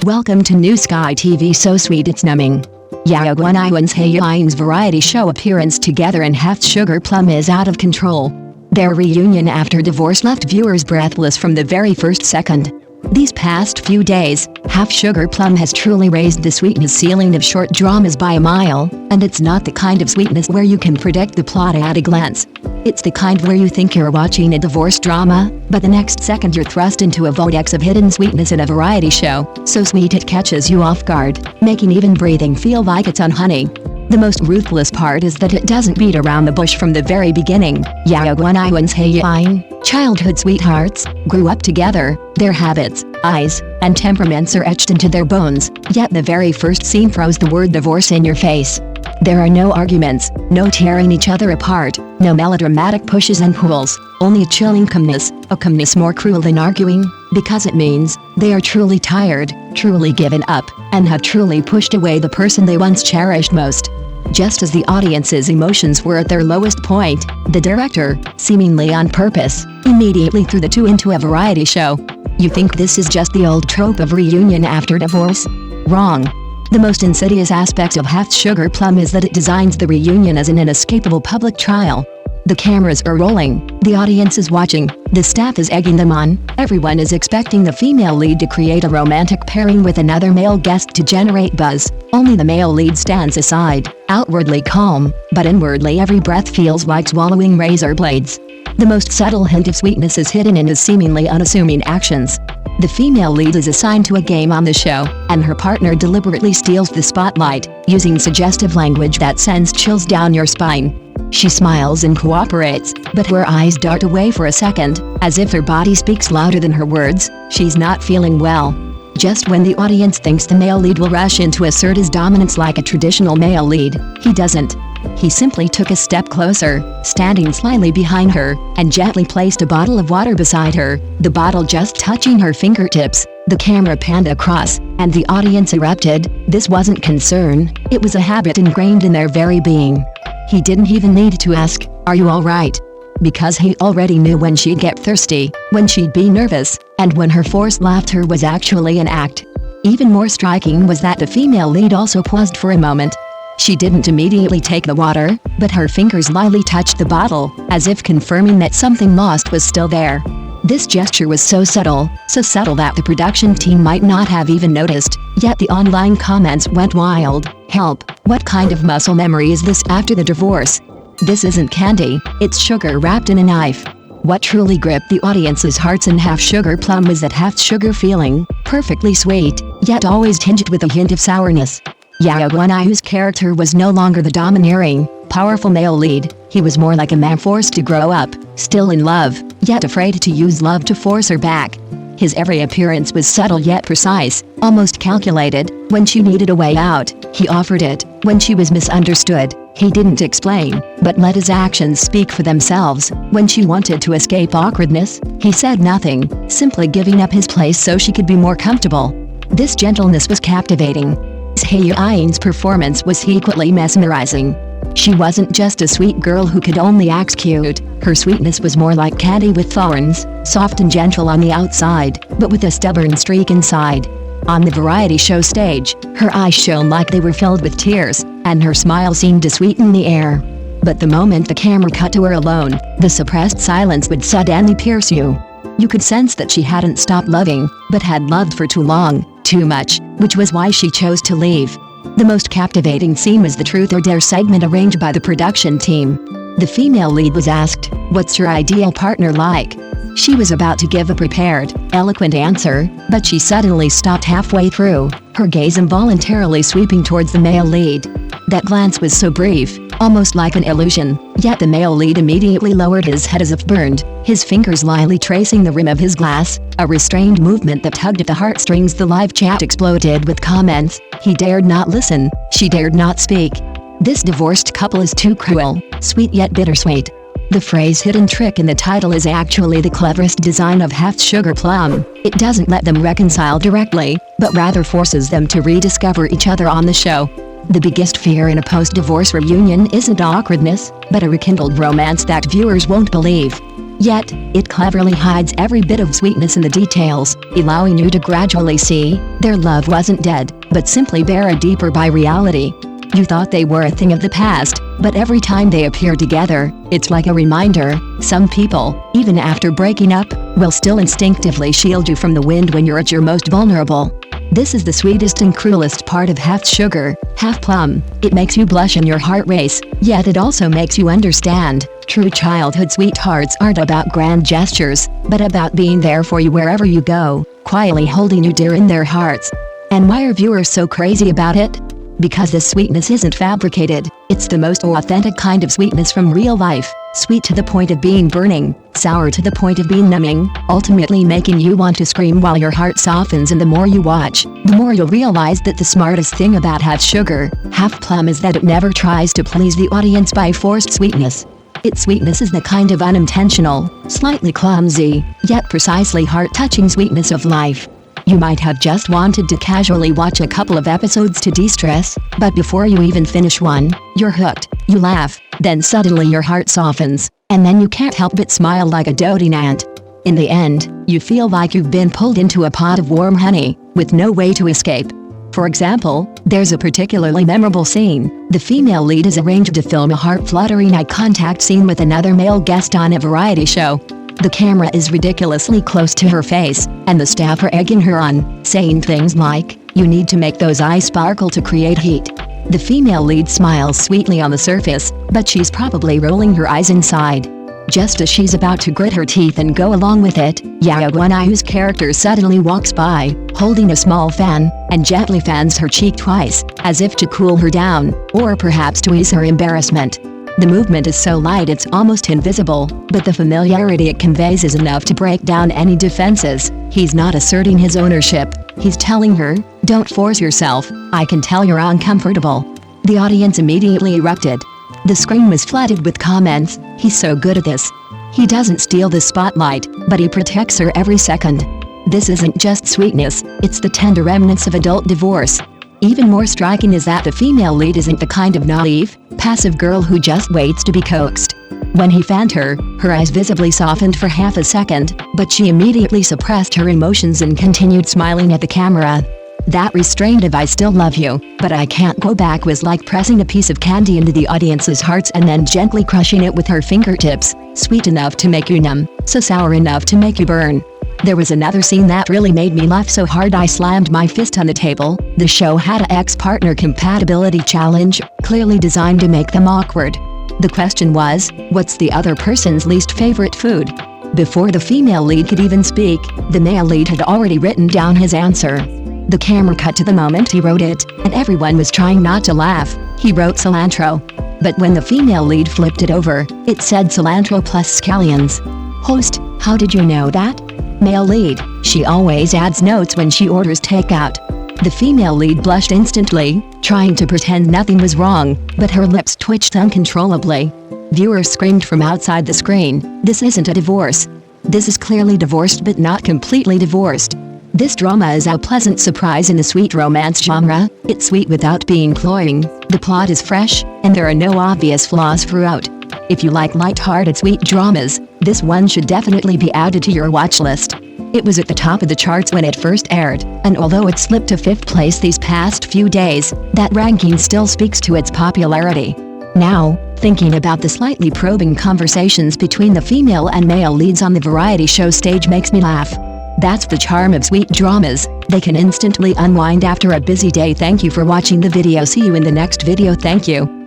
Welcome to New Sky TV, so sweet it's numbing. Guanyu and Yiying's variety show appearance together in Sugar Plum is out of control. Their reunion after divorce left viewers breathless from the very first second. These past few days, Sugar Plum has truly raised the sweetness ceiling of short dramas by a mile, and it's not the kind of sweetness where you can predict the plot at a glance. It's the kind where you think you're watching a divorce drama, but the next second you're thrust into a vortex of hidden sweetness in a variety show, so sweet it catches you off guard, making even breathing feel like it's on honey. The most ruthless part is that it doesn't beat around the bush from the very beginning. Guanyu and Yiying, childhood sweethearts, grew up together. Their habits, eyes, and temperaments are etched into their bones, yet the very first scene throws the word divorce in your face. There are no arguments, no tearing each other apart, no melodramatic pushes and pulls, only a chilling calmness, a calmness more cruel than arguing, because it means they are truly tired, truly given up, and have truly pushed away the person they once cherished most. Just as the audience's emotions were at their lowest point, the director, seemingly on purpose, immediately threw the two into a variety show. You think this is just the old trope of reunion after divorce? Wrong. The most insidious aspect of Sugar Plum is that it designs the reunion as an inescapable public trial. The cameras are rolling, the audience is watching, the staff is egging them on, everyone is expecting the female lead to create a romantic pairing with another male guest to generate buzz. Only the male lead stands aside, outwardly calm, but inwardly every breath feels like swallowing razor blades. The most subtle hint of sweetness is hidden in his seemingly unassuming actions. The female lead is assigned to a game on the show, and her partner deliberately steals the spotlight, using suggestive language that sends chills down your spine. She smiles and cooperates, but her eyes dart away for a second, as if her body speaks louder than her words. She's not feeling well. Just when the audience thinks the male lead will rush in to assert his dominance like a traditional male lead, he doesn't. He simply took a step closer, standing slightly behind her, and gently placed a bottle of water beside her, the bottle just touching her fingertips. The camera panned across, and the audience erupted. This wasn't concern, it was a habit ingrained in their very being. He didn't even need to ask, "Are you alright?" Because he already knew when she'd get thirsty, when she'd be nervous, and when her forced laughter was actually an act. Even more striking was that the female lead also paused for a moment. She didn't immediately take the water, but her fingers lightly touched the bottle, as if confirming that something lost was still there. This gesture was so subtle that the production team might not have even noticed, yet the online comments went wild. Help, what kind of muscle memory is this after the divorce? This isn't candy, it's sugar wrapped in a knife. What truly gripped the audience's hearts in Sugar Plum was that sugar feeling, perfectly sweet, yet always tinged with a hint of sourness. Guanyu's character was no longer the domineering, powerful male lead. He was more like a man forced to grow up, still in love, yet afraid to use love to force her back. His every appearance was subtle yet precise, almost calculated. When she needed a way out, he offered it. When she was misunderstood, he didn't explain, but let his actions speak for themselves. When she wanted to escape awkwardness, he said nothing, simply giving up his place so she could be more comfortable. This gentleness was captivating. Yiying's performance was equally mesmerizing. She wasn't just a sweet girl who could only act cute. Her sweetness was more like candy with thorns, soft and gentle on the outside, but with a stubborn streak inside. On the variety show stage, her eyes shone like they were filled with tears, and her smile seemed to sweeten the air. But the moment the camera cut to her alone, the suppressed silence would suddenly pierce you. You could sense that she hadn't stopped loving, but had loved for too long, too much, which was why she chose to leave. The most captivating scene was the Truth or Dare segment arranged by the production team. The female lead was asked, "What's your ideal partner like?" She was about to give a prepared, eloquent answer, but she suddenly stopped halfway through, her gaze involuntarily sweeping towards the male lead. That glance was so brief, almost like an illusion, yet the male lead immediately lowered his head as if burned, his fingers lightly tracing the rim of his glass, a restrained movement that tugged at the heartstrings. The live chat exploded with comments. He dared not listen, she dared not speak. This divorced couple is too cruel, sweet yet bittersweet. The phrase hidden trick in the title is actually the cleverest design of Sugar Plum. It doesn't let them reconcile directly, but rather forces them to rediscover each other on the show. The biggest fear in a post-divorce reunion isn't awkwardness, but a rekindled romance that viewers won't believe. Yet, it cleverly hides every bit of sweetness in the details, allowing you to gradually see their love wasn't dead, but simply buried deeper by reality. You thought they were a thing of the past, but every time they appear together, it's like a reminder. Some people, even after breaking up, will still instinctively shield you from the wind when you're at your most vulnerable. This is the sweetest and cruelest part of half sugar, half plum. It makes you blush and your heart race, yet it also makes you understand. True childhood sweethearts aren't about grand gestures, but about being there for you wherever you go, quietly holding you dear in their hearts. And why are viewers so crazy about it? Because this sweetness isn't fabricated, it's the most authentic kind of sweetness from real life. Sweet to the point of being burning, sour to the point of being numbing, ultimately making you want to scream while your heart softens. And the more you watch, the more you'll realize that the smartest thing about half sugar, half plum is that it never tries to please the audience by forced sweetness. Its sweetness is the kind of unintentional, slightly clumsy, yet precisely heart-touching sweetness of life. You might have just wanted to casually watch a couple of episodes to de-stress, but before you even finish one, you're hooked. You laugh, then suddenly your heart softens, and then you can't help but smile like a doting ant. In the end, you feel like you've been pulled into a pot of warm honey, with no way to escape. For example, there's a particularly memorable scene. The female lead is arranged to film a heart-fluttering eye contact scene with another male guest on a variety show. The camera is ridiculously close to her face, and the staff are egging her on, saying things like, "You need to make those eyes sparkle to create heat." The female lead smiles sweetly on the surface, but she's probably rolling her eyes inside. Just as she's about to grit her teeth and go along with it, Guanyu's character suddenly walks by, holding a small fan, and gently fans her cheek twice, as if to cool her down, or perhaps to ease her embarrassment. The movement is so light it's almost invisible, but the familiarity it conveys is enough to break down any defenses. He's not asserting his ownership. He's telling her, "Don't force yourself, I can tell you're uncomfortable." The audience immediately erupted. The screen was flooded with comments, "He's so good at this. He doesn't steal the spotlight, but he protects her every second." This isn't just sweetness, it's the tender remnants of adult divorce. Even more striking is that the female lead isn't the kind of naive, passive girl who just waits to be coaxed. When he fanned her, her eyes visibly softened for half a second, but she immediately suppressed her emotions and continued smiling at the camera. That restrained "If I still love you, but I can't go back" was like pressing a piece of candy into the audience's hearts and then gently crushing it with her fingertips. Sweet enough to make you numb, so sour enough to make you burn. There was another scene that really made me laugh so hard I slammed my fist on the table. The show had a ex-partner compatibility challenge, clearly designed to make them awkward. The question was, what's the other person's least favorite food? Before the female lead could even speak, the male lead had already written down his answer. The camera cut to the moment he wrote it, and everyone was trying not to laugh. He wrote cilantro. But when the female lead flipped it over, it said cilantro plus scallions. Host, how did you know that? Male lead, she always adds notes when she orders takeout. The female lead blushed instantly, trying to pretend nothing was wrong, but her lips twitched uncontrollably. Viewers screamed from outside the screen, "This isn't a divorce. This is clearly divorced but not completely divorced." This drama is a pleasant surprise in the sweet romance genre. It's sweet without being cloying, the plot is fresh, and there are no obvious flaws throughout. If you like light-hearted sweet dramas, this one should definitely be added to your watch list. It was at the top of the charts when it first aired, and although it slipped to 5th place these past few days, that ranking still speaks to its popularity. Now, thinking about the slightly probing conversations between the female and male leads on the variety show stage makes me laugh. That's the charm of sweet dramas. They can instantly unwind after a busy day. Thank you for watching the video. See you in the next video. Thank you.